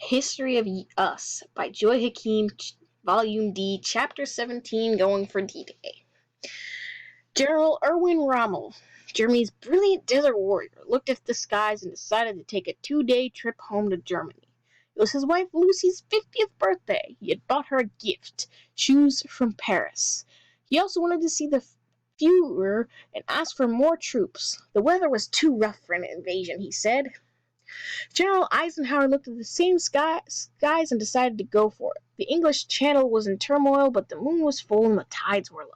History of Us by Joy Hakim, Volume D, Chapter 17, Going for D-Day. General Erwin Rommel, Germany's brilliant desert warrior, looked at the skies and decided to take a 2-day trip home to Germany. It was his wife Lucy's 50th birthday. He had bought her a gift, shoes from Paris. He also wanted to see the Führer and asked for more troops. The weather was too rough for an invasion, he said. General Eisenhower looked at the same skies and decided to go for it. The English Channel was in turmoil, but the moon was full and the tides were low.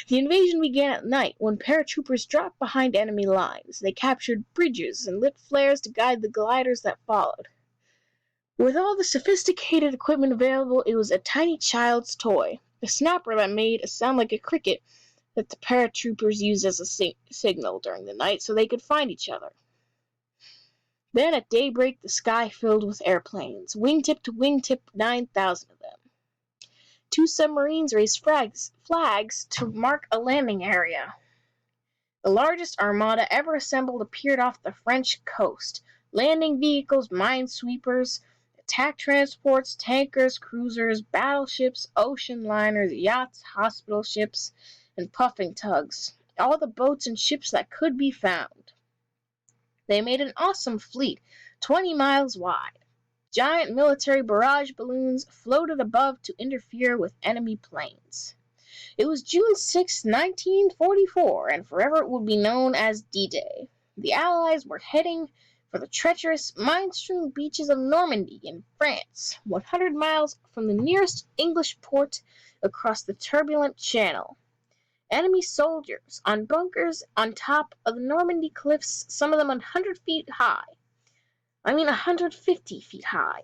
The invasion began at night when paratroopers dropped behind enemy lines. They captured bridges and lit flares to guide the gliders that followed. With all the sophisticated equipment available, it was a tiny child's toy, a snapper that made a sound like a cricket that the paratroopers used as a signal during the night so they could find each other. Then at daybreak, the sky filled with airplanes, wingtip to wingtip, 9,000 of them. 2 submarines raised flags to mark a landing area. The largest armada ever assembled appeared off the French coast. Landing vehicles, minesweepers, attack transports, tankers, cruisers, battleships, ocean liners, yachts, hospital ships, and puffing tugs. All the boats and ships that could be found. They made an awesome fleet, 20 miles wide. Giant military barrage balloons floated above to interfere with enemy planes. It was June 6, 1944, and forever it would be known as D-Day. The Allies were heading for the treacherous, mine-strewn beaches of Normandy in France, 100 miles from the nearest English port across the turbulent Channel. Enemy soldiers on bunkers on top of the Normandy cliffs, some of them 150 feet high,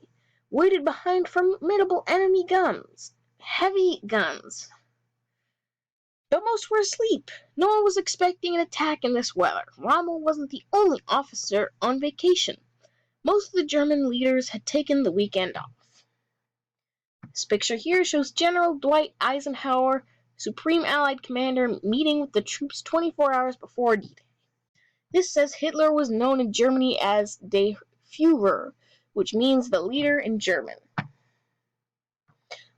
waited behind formidable enemy guns, heavy guns. But most were asleep. No one was expecting an attack in this weather. Rommel wasn't the only officer on vacation. Most of the German leaders had taken the weekend off. This picture here shows General Dwight Eisenhower, Supreme Allied Commander, meeting with the troops 24 hours before D-Day. This says Hitler was known in Germany as Der Führer, which means the leader in German.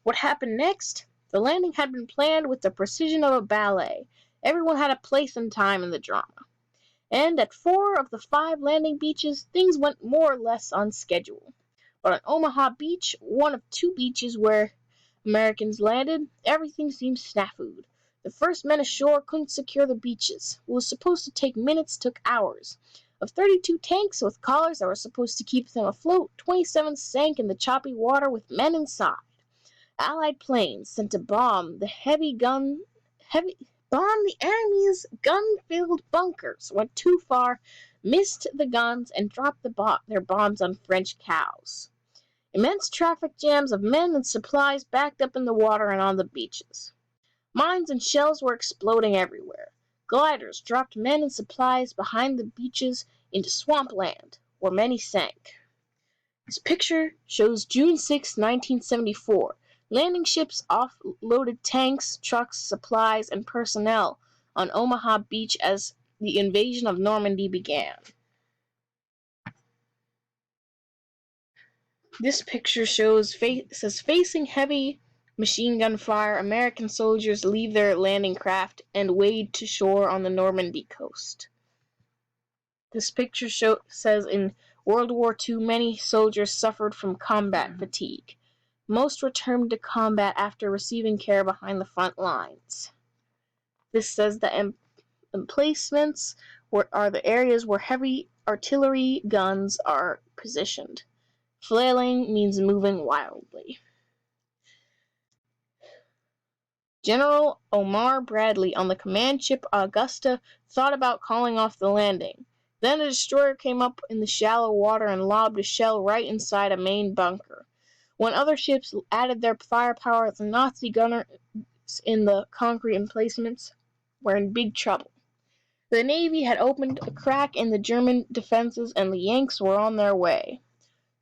What happened next? The landing had been planned with the precision of a ballet. Everyone had a place and time in the drama. And at 4 of the 5 landing beaches, things went more or less on schedule. But on Omaha Beach, one of 2 beaches where Americans landed, everything seemed snafu'd. The first men ashore couldn't secure the beaches. What was supposed to take minutes took hours. Of 32 tanks with collars that were supposed to keep them afloat, 27 sank in the choppy water with men inside. Allied planes sent to bomb the enemy's gun-filled bunkers, went too far, missed the guns, and dropped their bombs on French cows. Immense traffic jams of men and supplies backed up in the water and on the beaches. Mines and shells were exploding everywhere. Gliders dropped men and supplies behind the beaches into swampland, where many sank. This picture shows June 6, 1974. Landing ships offloaded tanks, trucks, supplies, and personnel on Omaha Beach as the invasion of Normandy began. This picture says facing heavy machine gun fire, American soldiers leave their landing craft and wade to shore on the Normandy coast. This picture says in World War II, many soldiers suffered from combat fatigue. Most returned to combat after receiving care behind the front lines. This says the emplacements are the areas where heavy artillery guns are positioned. Flailing means moving wildly. General Omar Bradley on the command ship Augusta thought about calling off the landing. Then a destroyer came up in the shallow water and lobbed a shell right inside a main bunker. When other ships added their firepower, the Nazi gunners in the concrete emplacements were in big trouble. The Navy had opened a crack in the German defenses and the Yanks were on their way.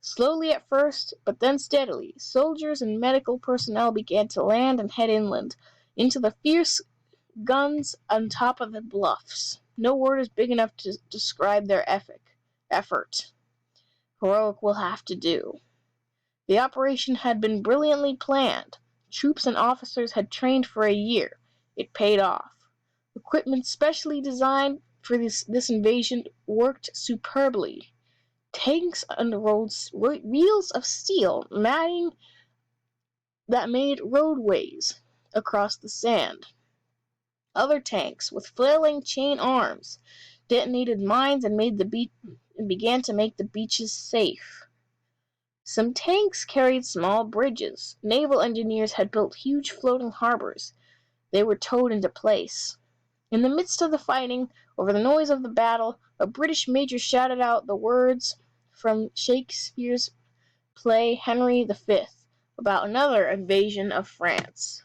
Slowly at first, but then steadily, soldiers and medical personnel began to land and head inland, into the fierce guns on top of the bluffs. No word is big enough to describe their effort. Heroic will have to do. The operation had been brilliantly planned. Troops and officers had trained for a year. It paid off. Equipment specially designed for this invasion worked superbly. Tanks unrolled reels of steel matting that made roadways across the sand. Other tanks, with flailing chain arms, detonated mines and began to make the beaches safe. Some tanks carried small bridges. Naval engineers had built huge floating harbors. They were towed into place. In the midst of the fighting, over the noise of the battle, a British major shouted out the words from Shakespeare's play Henry V about another invasion of France.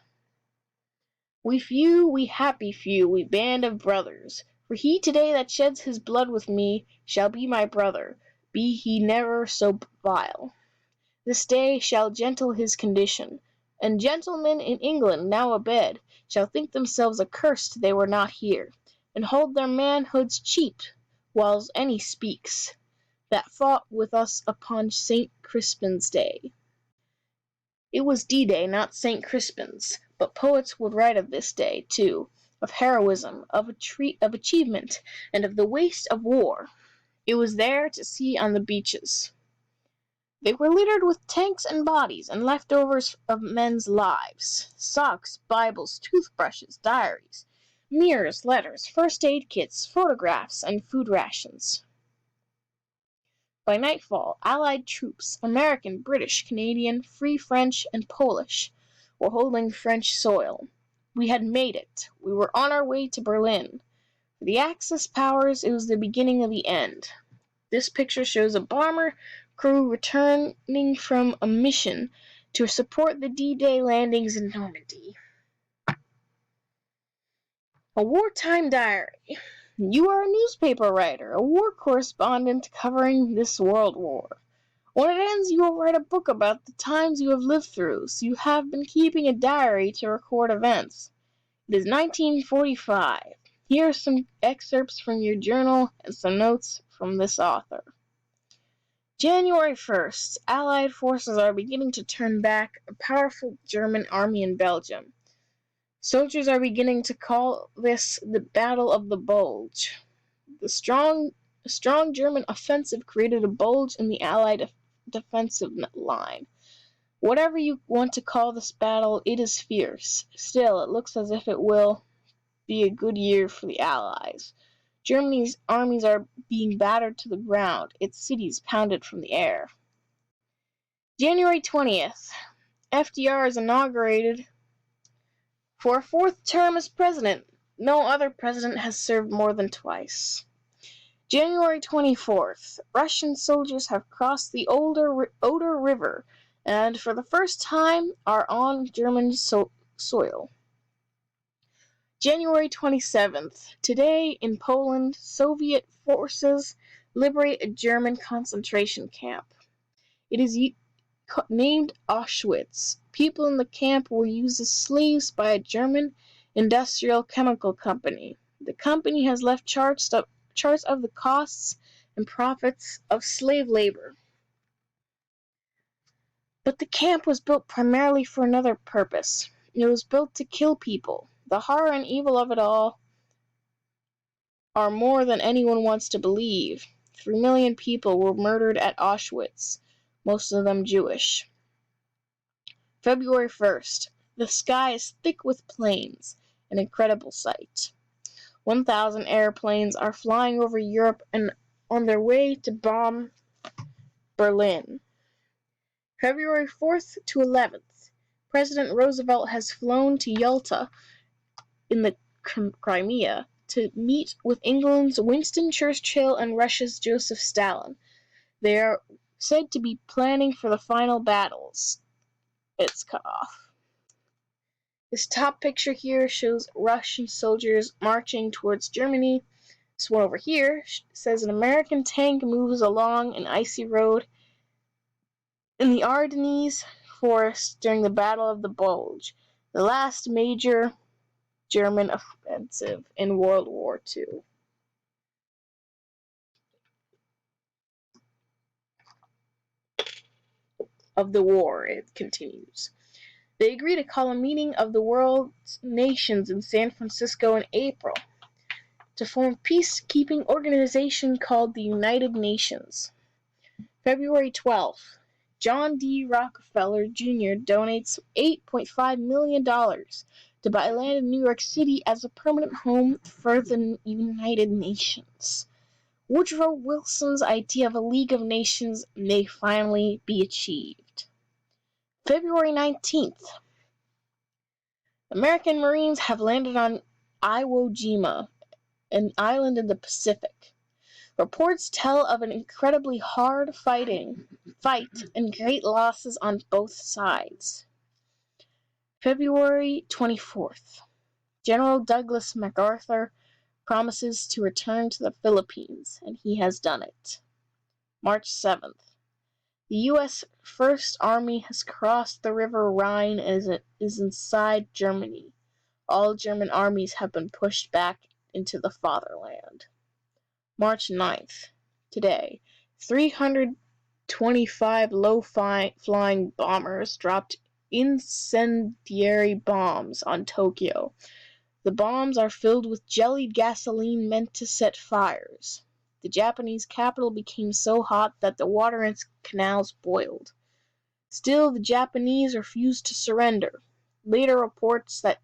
We few, we happy few, we band of brothers. For he today that sheds his blood with me shall be my brother, be he never so vile. This day shall gentle his condition, and gentlemen in England now abed shall think themselves accursed they were not here, and hold their manhoods cheap, whiles any speaks, that fought with us upon St. Crispin's day. It was D-Day, not St. Crispin's, but poets would write of this day, too, of heroism, of achievement, and of the waste of war. It was there to see on the beaches. They were littered with tanks and bodies and leftovers of men's lives. Socks, Bibles, toothbrushes, diaries, mirrors, letters, first aid kits, photographs, and food rations. By nightfall, Allied troops, American, British, Canadian, Free French, and Polish, were holding French soil. We had made it. We were on our way to Berlin. For the Axis powers, it was the beginning of the end. This picture shows a bomber crew returning from a mission to support the D-Day landings in Normandy. A wartime diary. You are a newspaper writer, a war correspondent covering this world war. When it ends, you will write a book about the times you have lived through, so you have been keeping a diary to record events. It is 1945. Here are some excerpts from your journal and some notes from this author. January 1st, Allied forces are beginning to turn back a powerful German army in Belgium. Soldiers are beginning to call this the Battle of the Bulge. The strong German offensive created a bulge in the Allied defensive line. Whatever you want to call this battle, it is fierce. Still, it looks as if it will be a good year for the Allies. Germany's armies are being battered to the ground, its cities pounded from the air. January 20th, FDR is inaugurated for a fourth term as president. No other president has served more than twice. January 24th, Russian soldiers have crossed the Oder River and for the first time are on German soil. January 27th, today in Poland, Soviet forces liberate a German concentration camp. It is named Auschwitz. People in the camp were used as slaves by a German industrial chemical company. The company has left charts of the costs and profits of slave labor. But the camp was built primarily for another purpose. It was built to kill people. The horror and evil of it all are more than anyone wants to believe. 3 million people were murdered at Auschwitz, most of them Jewish. February 1st. The sky is thick with planes, an incredible sight. 1,000 airplanes are flying over Europe and on their way to bomb Berlin. February 4th to 11th. President Roosevelt has flown to Yalta in the Crimea to meet with England's Winston Churchill and Russia's Joseph Stalin. They are said to be planning for the final battles. It's cut off. This top picture here shows Russian soldiers marching towards Germany. This one over here says an American tank moves along an icy road in the Ardennes forest during the Battle of the Bulge, the last major German offensive in World War II. of the war, it continues. They agreed to call a meeting of the world's nations in San Francisco in April to form a peacekeeping organization called the United Nations. February 12th, John D. Rockefeller Jr. donates $8.5 million to buy land in New York City as a permanent home for the United Nations. Woodrow Wilson's idea of a League of Nations may finally be achieved. February 19th, American Marines have landed on Iwo Jima, an island in the Pacific. Reports tell of an incredibly hard fight and great losses on both sides. February 24th, General Douglas MacArthur promises to return to the Philippines, and he has done it. March 7th, the U.S. First Army has crossed the River Rhine and is inside Germany. All German armies have been pushed back into the fatherland. March 9th, today, 325 low-flying bombers dropped incendiary bombs on Tokyo. The bombs are filled with jellied gasoline meant to set fires. The Japanese capital became so hot that the water in its canals boiled. Still, the Japanese refused to surrender. Later reports that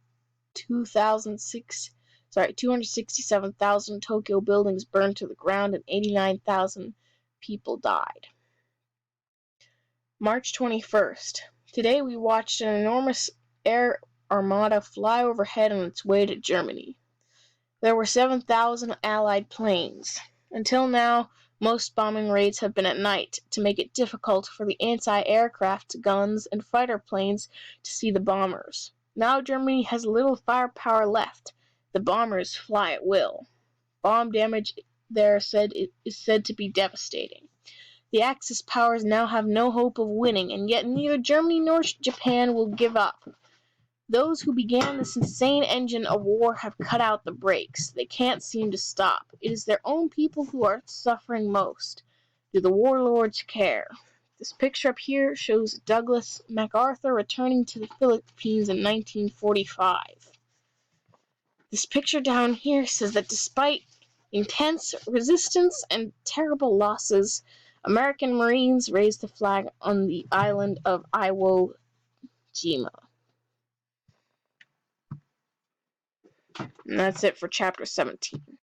267,000 Tokyo buildings burned to the ground and 89,000 people died. March 21st. Today we watched an enormous air armada fly overhead on its way to Germany. There were 7,000 Allied planes. Until now, most bombing raids have been at night to make it difficult for the anti-aircraft guns and fighter planes to see the bombers. Now Germany has little firepower left. The bombers fly at will. Bomb damage there is said to be devastating. The Axis powers now have no hope of winning, and yet neither Germany nor Japan will give up. Those who began this insane engine of war have cut out the brakes. They can't seem to stop. It is their own people who are suffering most. Do the warlords care? This picture up here shows Douglas MacArthur returning to the Philippines in 1945. This picture down here says that despite intense resistance and terrible losses, American Marines raised the flag on the island of Iwo Jima. And that's it for Chapter 17.